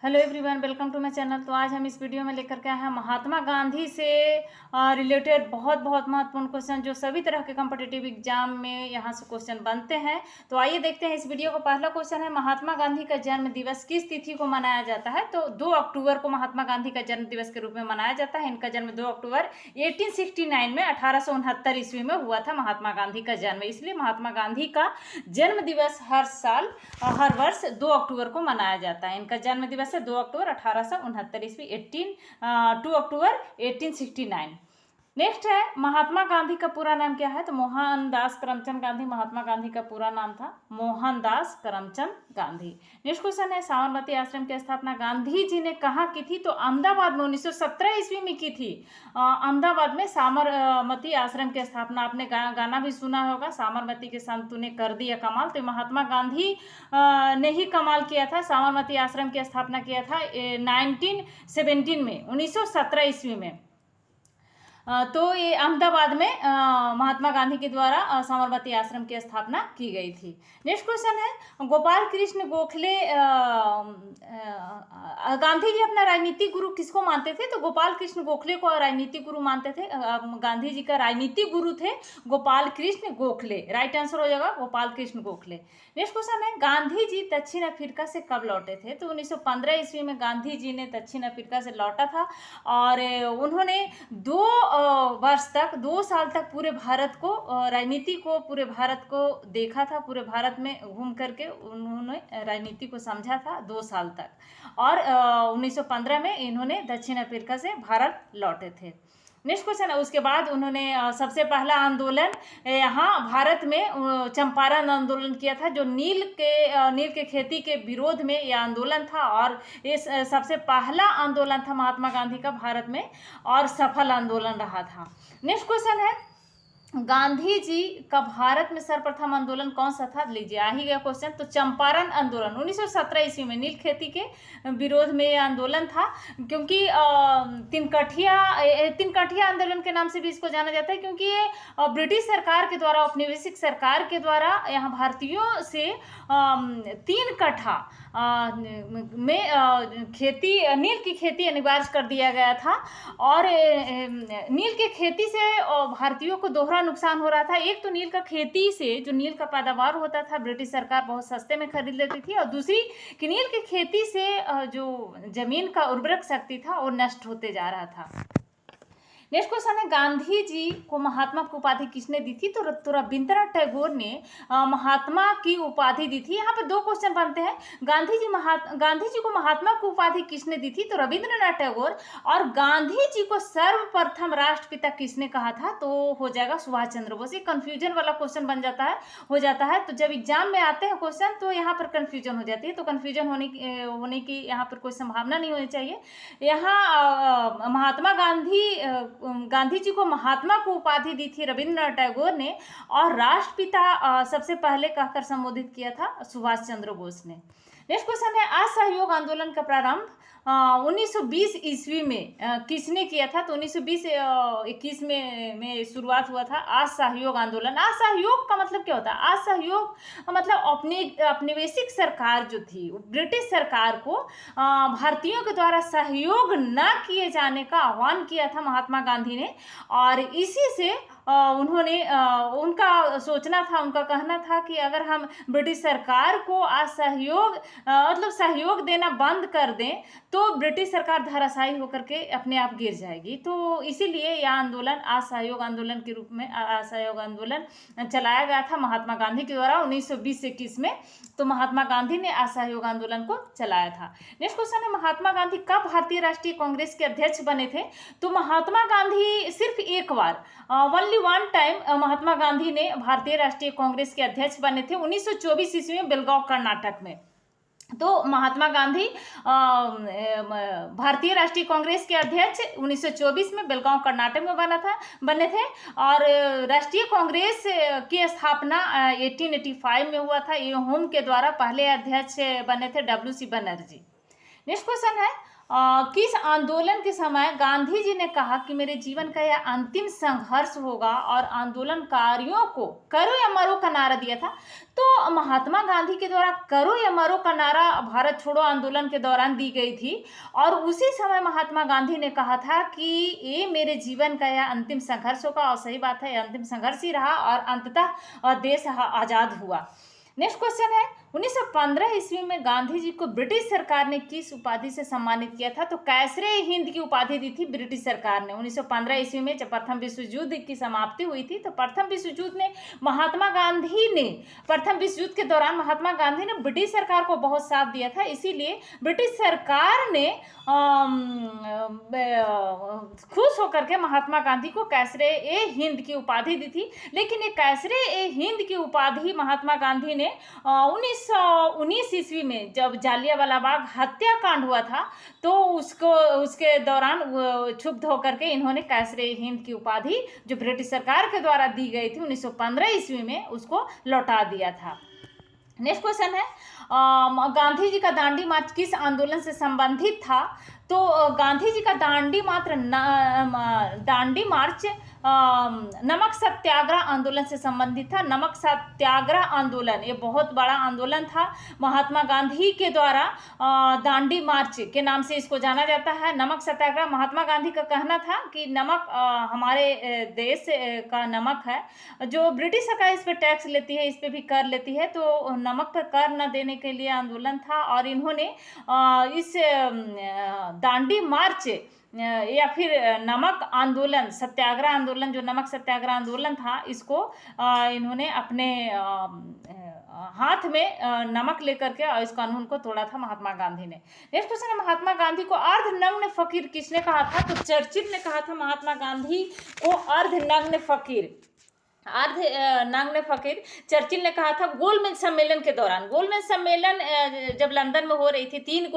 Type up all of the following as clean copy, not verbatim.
Hello everyone, welcome to my channel. तो आज हम इस वीडियो में लेकर के आए हैं महात्मा गांधी से रिलेटेड बहुत बहुत महत्वपूर्ण क्वेश्चन जो सभी तरह के कॉम्पिटिटिव एग्जाम में यहाँ से क्वेश्चन बनते हैं। तो आइए देखते हैं इस वीडियो को। पहला क्वेश्चन है, महात्मा गांधी का जन्म दिवस किस तिथि को मनाया जाता है? तो 2 अक्टूबर को महात्मा गांधी का जन्म दिवस के रूप में मनाया जाता है। इनका जन्म 2 अक्टूबर 1869 में 1869 ईस्वी में हुआ था महात्मा गांधी का जन्म। इसलिए महात्मा गांधी का जन्म दिवस हर वर्ष 2 अक्टूबर को मनाया जाता है। इनका जन्म दिवस है 2 अक्टूबर 1869 ईस्वी 2 अक्टूबर 1869। नेक्स्ट है, महात्मा गांधी का पूरा नाम क्या है? तो मोहनदास करमचंद गांधी महात्मा गांधी का पूरा नाम था मोहनदास करमचंद गांधी। नेक्स्ट क्वेश्चन है, साबरमती आश्रम की स्थापना गांधी जी ने कहाँ की थी? तो अहमदाबाद में 1917 ईस्वी में की थी। अहमदाबाद में साबरमती आश्रम की स्थापना, आपने गाना भी सुना होगा, साबरमती के संत ने कर दिया कमाल। तो महात्मा गांधी ने ही कमाल किया था। साबरमती आश्रम की स्थापना किया था 1917 में, 1917 ईस्वी में। तो ये अहमदाबाद में महात्मा गांधी के द्वारा साबरमती आश्रम की स्थापना की गई थी। नेक्स्ट क्वेश्चन है, गोपाल कृष्ण गोखले गांधी जी अपना राजनीतिक गुरु किसको मानते थे? तो गोपाल कृष्ण गोखले को राजनीतिक गुरु मानते थे। गांधी जी का राजनीतिक गुरु थे गोपाल कृष्ण गोखले। राइट आंसर हो जाएगा गोपाल कृष्ण गोखले। नेक्स्ट क्वेश्चन है, गांधी जी दक्षिण अफ्रीका से कब लौटे थे? तो 1915 ईस्वी में गांधी जी ने दक्षिण अफ्रीका से लौटा था और उन्होंने 2 साल तक पूरे भारत को, राजनीति को, पूरे भारत को देखा था। पूरे भारत में घूम करके उन्होंने राजनीति को समझा था 2 साल तक। और 1915 में इन्होंने दक्षिण अफ्रीका से भारत लौटे थे। नेक्स्ट क्वेश्चन है, उसके बाद उन्होंने सबसे पहला आंदोलन यहाँ भारत में चंपारण आंदोलन किया था, जो नील के खेती के विरोध में यह आंदोलन था। और ये सबसे पहला आंदोलन था महात्मा गांधी का भारत में, और सफल आंदोलन रहा था। नेक्स्ट क्वेश्चन है, गांधी जी का भारत में सर्वप्रथम आंदोलन कौन सा था? लीजिए, आ ही गया क्वेश्चन। तो चंपारण आंदोलन 1917 ईस्वी में नील खेती के विरोध में यह आंदोलन था, क्योंकि तिनकठिया आंदोलन के नाम से भी इसको जाना जाता है, क्योंकि ये ब्रिटिश सरकार के द्वारा, औपनिवेशिक सरकार के द्वारा यहाँ भारतीयों से 3 कट्ठा में नील की खेती अनिवार्य कर दिया गया था। और नील की खेती से भारतीयों को दोहरा नुकसान हो रहा था। एक तो नील का खेती से जो नील का पैदावार होता था ब्रिटिश सरकार बहुत सस्ते में खरीद लेती थी, और दूसरी कि नील की खेती से जो जमीन का उर्वरक शक्ति था वो नष्ट होते जा रहा था। नेक्स्ट क्वेश्चन है, गांधी जी को महात्मा की उपाधि किसने दी थी? तो रविंद्रनाथ टैगोर ने महात्मा की उपाधि दी थी। यहाँ पर 2 क्वेश्चन बनते हैं, गांधी जी को महात्मा की उपाधि किसने दी थी? तो रविंद्रनाथ टैगोर। और गांधी जी को सर्वप्रथम राष्ट्रपिता किसने कहा था? तो हो जाएगा सुभाष चंद्र बोस। ये कंफ्यूजन वाला क्वेश्चन बन जाता है। तो जब एग्जाम में आते हैं क्वेश्चन तो यहाँ पर कंफ्यूजन हो जाती है। तो कंफ्यूजन होने की यहाँ पर कोई संभावना नहीं होनी चाहिए। यहाँ महात्मा गांधी जी को महात्मा को उपाधि दी थी रविंद्रनाथ टैगोर ने, और राष्ट्रपिता सबसे पहले कहकर संबोधित किया था सुभाष चंद्र बोस ने। नेक्स्ट क्वेश्चन है, असहयोग आंदोलन का प्रारंभ 1920 ईस्वी में किसने किया था? तो 1920-21 में शुरुआत हुआ था असहयोग आंदोलन। असहयोग का मतलब क्या होता है? असहयोग मतलब औपनिवेशिक सरकार जो थी, ब्रिटिश सरकार को भारतीयों के द्वारा सहयोग न किए जाने का आह्वान किया था महात्मा गांधी ने। और इसी से उन्होंने उनका सोचना था, उनका कहना था कि अगर हम ब्रिटिश सरकार को सहयोग देना बंद कर दें तो ब्रिटिश सरकार धराशायी होकर के अपने आप गिर जाएगी। तो इसीलिए यह आंदोलन असहयोग आंदोलन के रूप में असहयोग आंदोलन चलाया गया था महात्मा गांधी के द्वारा 1920 से 21 में। तो महात्मा गांधी ने असहयोग आंदोलन को चलाया था। नेक्स्ट क्वेश्चन है, महात्मा गांधी कब भारतीय राष्ट्रीय कांग्रेस के अध्यक्ष बने थे? तो महात्मा गांधी सिर्फ एक बार, only one time Mahatma Gandhi ने भारतीय राष्ट्रीय कांग्रेस के अध्यक्ष बने थे 1924 ईस्वी में बेलगांव कर्नाटक में। तो महात्मा गांधी भारतीय राष्ट्रीय कांग्रेस के अध्यक्ष 1924 में बेलगांव कर्नाटक में बने थे। और राष्ट्रीय कांग्रेस की स्थापना 1885 में हुआ था। ये होम के द्वारा पहले अध्यक्ष बने थे WC बनर्जी। नेक्स्ट क्वेश्चन है किस आंदोलन के समय गांधी जी ने कहा कि मेरे जीवन का यह अंतिम संघर्ष होगा, और आंदोलनकारियों को करो या मरो का नारा दिया था? तो महात्मा गांधी के द्वारा करो या मरो का नारा भारत छोड़ो आंदोलन के दौरान दी गई थी, और उसी समय महात्मा गांधी ने कहा था कि ये मेरे जीवन का यह अंतिम संघर्ष होगा, और सही बात है, यह अंतिम संघर्ष ही रहा और अंततः देश आजाद हुआ। नेक्स्ट क्वेश्चन है 1915 ईस्वी में गांधी जी को ब्रिटिश सरकार ने किस उपाधि से सम्मानित किया था? तो कैसरे हिंद की उपाधि दी थी ब्रिटिश सरकार ने 1915 ईस्वी में, जब प्रथम विश्व युद्ध की समाप्ति हुई थी। तो प्रथम विश्व युद्ध ने प्रथम विश्व युद्ध के दौरान महात्मा गांधी ने ब्रिटिश सरकार को बहुत साथ दिया था, इसीलिए ब्रिटिश सरकार ने खुश होकर के महात्मा गांधी को कैसरे ए हिंद की उपाधि दी थी। लेकिन ये कैसरे ए हिंद की उपाधि महात्मा गांधी ने 1919 ईस्वी में जब जालियांवाला बाग हत्याकांड हुआ था, तो उसके दौरान क्षुब्ध होकर के इन्होंने कैसरे हिंद की उपाधि जो ब्रिटिश सरकार के द्वारा दी गई थी 1915 ईस्वी में, उसको लौटा दिया था। नेक्स्ट क्वेश्चन है गांधी जी का दांडी मार्च किस आंदोलन से संबंधित था? तो गांधी जी का दांडी मार्च नमक सत्याग्रह आंदोलन से संबंधित था। नमक सत्याग्रह आंदोलन ये बहुत बड़ा आंदोलन था। महात्मा गांधी के द्वारा दांडी मार्च के नाम से इसको जाना जाता है। नमक सत्याग्रह, महात्मा गांधी का कहना था कि नमक हमारे देश का नमक है, जो ब्रिटिश सरकार इस पर टैक्स लेती है, इस पर भी कर लेती है, तो नमक पर कर न देने के लिए आंदोलन था। और इन्होंने इस दांडी मार्च या फिर नमक आंदोलन, सत्याग्रह आंदोलन, जो नमक सत्याग्रह आंदोलन था, इसको इन्होंने अपने हाथ में नमक लेकर के और इस कानून को तोड़ा था महात्मा गांधी ने। नेक्स्ट क्वेश्चन है महात्मा गांधी को अर्धनग्न फकीर किसने कहा था? तो चर्चिल ने कहा था महात्मा गांधी को अर्धनग्न फकीर। अर्धनग्न फकीर चर्चिल ने कहा था गोलमेज सम्मेलन के दौरान। गोलमेज सम्मेलन जब लंदन में हो रही थी, 3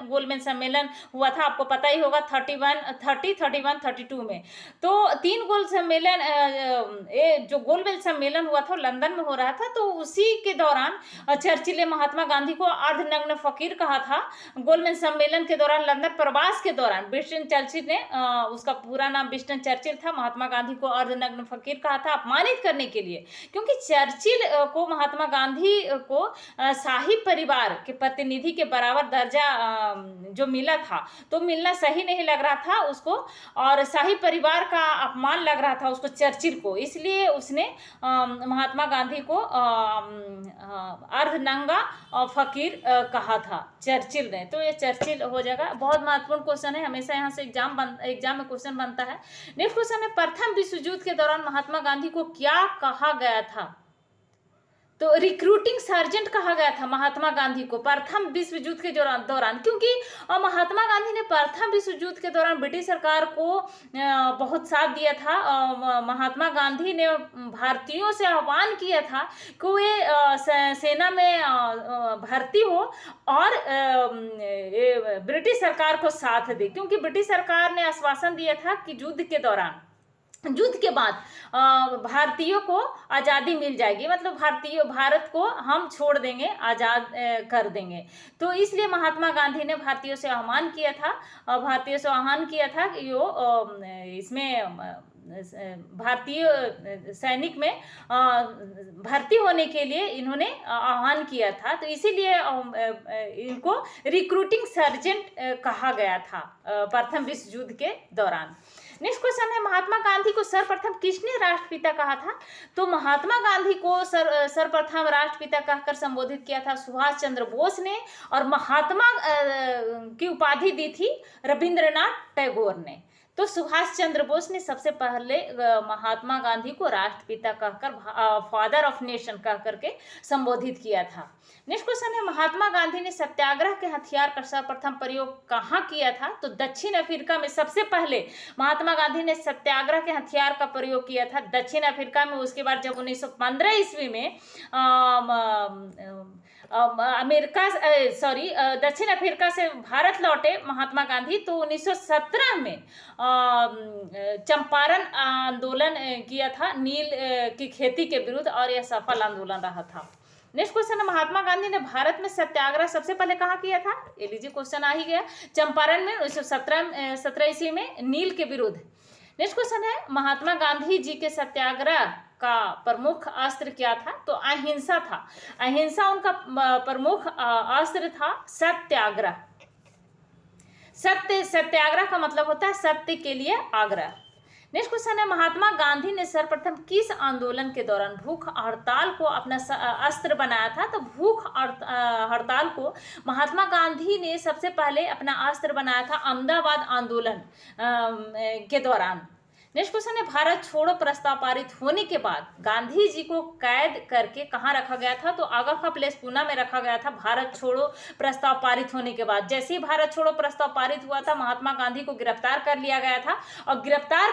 गोलमेज सम्मेलन हुआ था, आपको पता ही होगा, 32 में। तो 3 गोल सम्मेलन जो गोलमेज सम्मेलन हुआ था लंदन में हो रहा था, तो उसी के दौरान चर्चिल ने महात्मा गांधी को अर्धनग्न फकीर कहा था। गोलमेज सम्मेलन के दौरान लंदन प्रवास के दौरान विंस्टन चर्चिल ने, उसका पूरा नाम विंस्टन चर्चिल था, महात्मा गांधी को अर्धनग्न फकीर कहा था अपमानित करने के लिए, क्योंकि चर्चिल को महात्मा गांधी को शाही परिवार के प्रतिनिधि के बराबर दर्जा जो मिला था, तो मिलना सही नहीं लग रहा था उसको, और शाही परिवार का अपमान लग रहा था उसको, चर्चिल को। इसलिए उसने महात्मा गांधी को अर्धनंगा फकीर कहा था चर्चिल ने। तो ये चर्चिल हो जाएगा। बहुत महत्वपूर्ण क्वेश्चन है, हमेशा यहाँ से एग्जाम में क्वेश्चन बनता है। नेक्स्ट क्वेश्चन है प्रथम विश्व युद्ध के दौरान महात्मा गांधी को क्या कहा गया था? तो रिक्रूटिंग सर्जेंट कहा गया था महात्मा गांधी को प्रथम विश्व युद्ध के दौरान, क्योंकि महात्मा गांधी ने प्रथम विश्व युद्ध के दौरान ब्रिटिश सरकार को बहुत साथ दिया था। महात्मा गांधी ने भारतीयों से आह्वान किया था कि वे सेना में भर्ती हो और ब्रिटिश सरकार को साथ दे, क्योंकि ब्रिटिश सरकार ने आश्वासन दिया था कि युद्ध के बाद भारतीयों को आज़ादी मिल जाएगी, मतलब भारत को हम छोड़ देंगे, आज़ाद कर देंगे। तो इसलिए महात्मा गांधी ने भारतीयों से आह्वान किया था कि वो इसमें भारतीय सैनिक में भर्ती होने के लिए इन्होंने आह्वान किया था। तो इसीलिए इनको रिक्रूटिंग सर्जेंट कहा गया था प्रथम विश्व युद्ध के दौरान। नेक्स्ट क्वेश्चन है महात्मा गांधी को सर्वप्रथम किसने राष्ट्रपिता कहा था? तो महात्मा गांधी को सर्वप्रथम राष्ट्रपिता कहकर संबोधित किया था सुभाष चंद्र बोस ने, और महात्मा की उपाधि दी थी रविंद्रनाथ टैगोर ने। तो सुभाष चंद्र बोस ने सबसे पहले महात्मा गांधी को राष्ट्रपिता कहकर, फादर ऑफ नेशन कहकर के संबोधित किया था। नेक्स्ट क्वेश्चन है महात्मा गांधी ने सत्याग्रह के हथियार का सर्वप्रथम प्रयोग कहाँ किया था? तो दक्षिण अफ्रीका में सबसे पहले महात्मा गांधी ने सत्याग्रह के हथियार का प्रयोग किया था दक्षिण अफ्रीका में। उसके बाद जब 1915 ईस्वी में दक्षिण अफ्रीका से भारत लौटे महात्मा गांधी, तो 1917 में चंपारण आंदोलन किया था नील की खेती के विरुद्ध, और यह सफल आंदोलन रहा था। नेक्स्ट क्वेश्चन है, महात्मा गांधी ने भारत में सत्याग्रह सबसे पहले कहाँ किया था? ये लीजिए क्वेश्चन आ ही गया, चंपारण में 1917 ईस्वी में नील के विरुद्ध। नेक्स्ट क्वेश्चन है, महात्मा गांधी जी के सत्याग्रह का प्रमुख अस्त्र क्या था? तो अहिंसा था। अहिंसा उनका प्रमुख अस्त्र था। सत्याग्रह, सत्याग्रह का मतलब होता है सत्य के लिए आग्रह। नेक्स्ट क्वेश्चन है, महात्मा गांधी ने सर्वप्रथम किस आंदोलन के दौरान भूख हड़ताल को अपना अस्त्र बनाया था? तो भूख हड़ताल को महात्मा गांधी ने सबसे पहले अपना अस्त्र बनाया था अहमदाबाद आंदोलन के दौरान। नेक्स्ट क्वेश्चन है, भारत छोड़ो प्रस्ताव पारित होने के बाद गांधी जी को कैद करके कहाँ रखा गया था? तो आगा का प्लेस पूना में रखा गया था। भारत छोड़ो प्रस्ताव पारित होने के बाद, जैसे ही भारत छोड़ो प्रस्ताव पारित हुआ था, महात्मा गांधी को गिरफ्तार कर लिया गया था और गिरफ्तार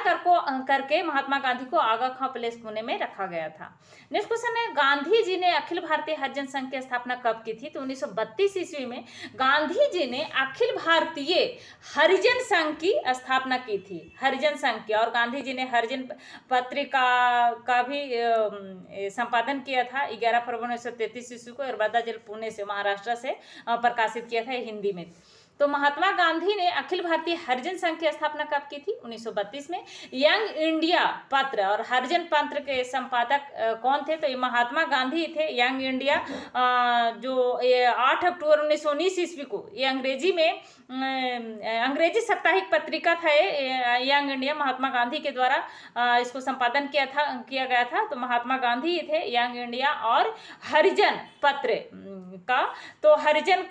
करके महात्मा गांधी को आगा का प्लेस पुणे में रखा गया था। नेक्स्ट क्वेश्चन है, गांधी जी ने अखिल भारतीय हरिजन संघ की स्थापना कब की थी? तो 1932 ईस्वी में गांधी जी ने अखिल भारतीय हरिजन संघ की स्थापना की थी, हरिजन संघ की। और गांधी जी ने हरिजन पत्रिका का भी संपादन किया था 11 फरवरी 1933 ईस्वी को, यरबदा जेल पुणे से, महाराष्ट्र से प्रकाशित किया था हिंदी में। तो महात्मा गांधी ने अखिल भारतीय हरिजन संघ की स्थापना कब की थी? 1932 में। यंग इंडिया पत्र और हरिजन पत्र के संपादक कौन थे? तो ये महात्मा गांधी थे। यंग इंडिया जो 8 अक्टूबर 1919 ईस्वी को, ये अंग्रेजी साप्ताहिक पत्रिका था। यंग इंडिया महात्मा गांधी के द्वारा इसको संपादन किया गया था। तो महात्मा गांधी थे यंग इंडिया और हरिजन पत्र का। तो हरिजन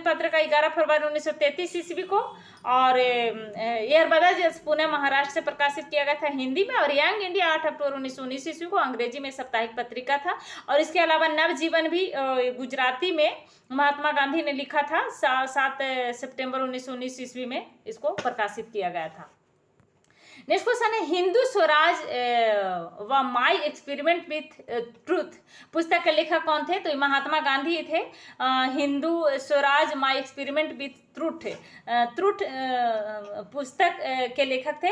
पत्र का 11 फरवरी 1933 ईस्वी को, और यरबदा पुणे महाराष्ट्र से प्रकाशित किया गया था हिंदी में। और यंग इंडिया 8 अक्टूबर 1919 ईस्वी को अंग्रेजी में साप्ताहिक पत्रिका था। और इसके अलावा नवजीवन भी गुजराती में महात्मा गांधी ने लिखा था। 7 सितंबर 1919 ईस्वी में इसको प्रकाशित किया गया था। नेक्स्ट क्वेश्चन है, हिंदू स्वराज व माई एक्सपेरिमेंट विथ ट्रूथ पुस्तक के लेखक कौन थे? तो महात्मा गांधी थे। Hindu Swaraj my experiment with truth पुस्तक के लेखक थे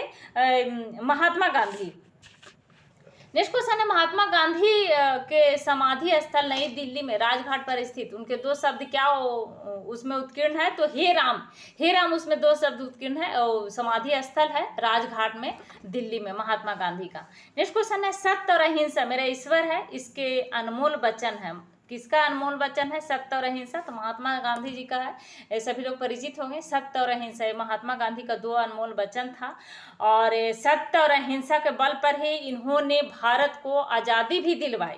महात्मा गांधी। नेक्स्ट क्वेश्चन है, महात्मा गांधी के समाधि स्थल नई दिल्ली में राजघाट पर स्थित, उनके दो शब्द क्या उसमें उत्कीर्ण है? तो हे राम उसमें दो शब्द उत्कीर्ण है और समाधि स्थल है राजघाट में दिल्ली में महात्मा गांधी का। नेक्स्ट क्वेश्चन है, सत्य और अहिंसा मेरा ईश्वर है, इसके अनमोल वचन है। किसका अनमोल वचन है? सत्य और अहिंसा। तो महात्मा गांधी जी का है, सभी लोग परिचित होंगे। सत्य और अहिंसा ये महात्मा गांधी का 2 अनमोल वचन था। और सत्य और अहिंसा के बल पर ही इन्होंने भारत को आज़ादी भी दिलवाई।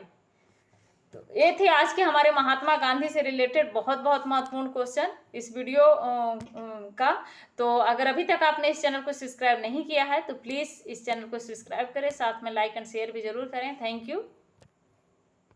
तो ये थे आज के हमारे महात्मा गांधी से रिलेटेड बहुत बहुत महत्वपूर्ण क्वेश्चन इस वीडियो का। तो अगर अभी तक आपने इस चैनल को सब्सक्राइब नहीं किया है तो प्लीज़ इस चैनल को सब्सक्राइब करें, साथ में लाइक एंड शेयर भी जरूर करें। Thank you.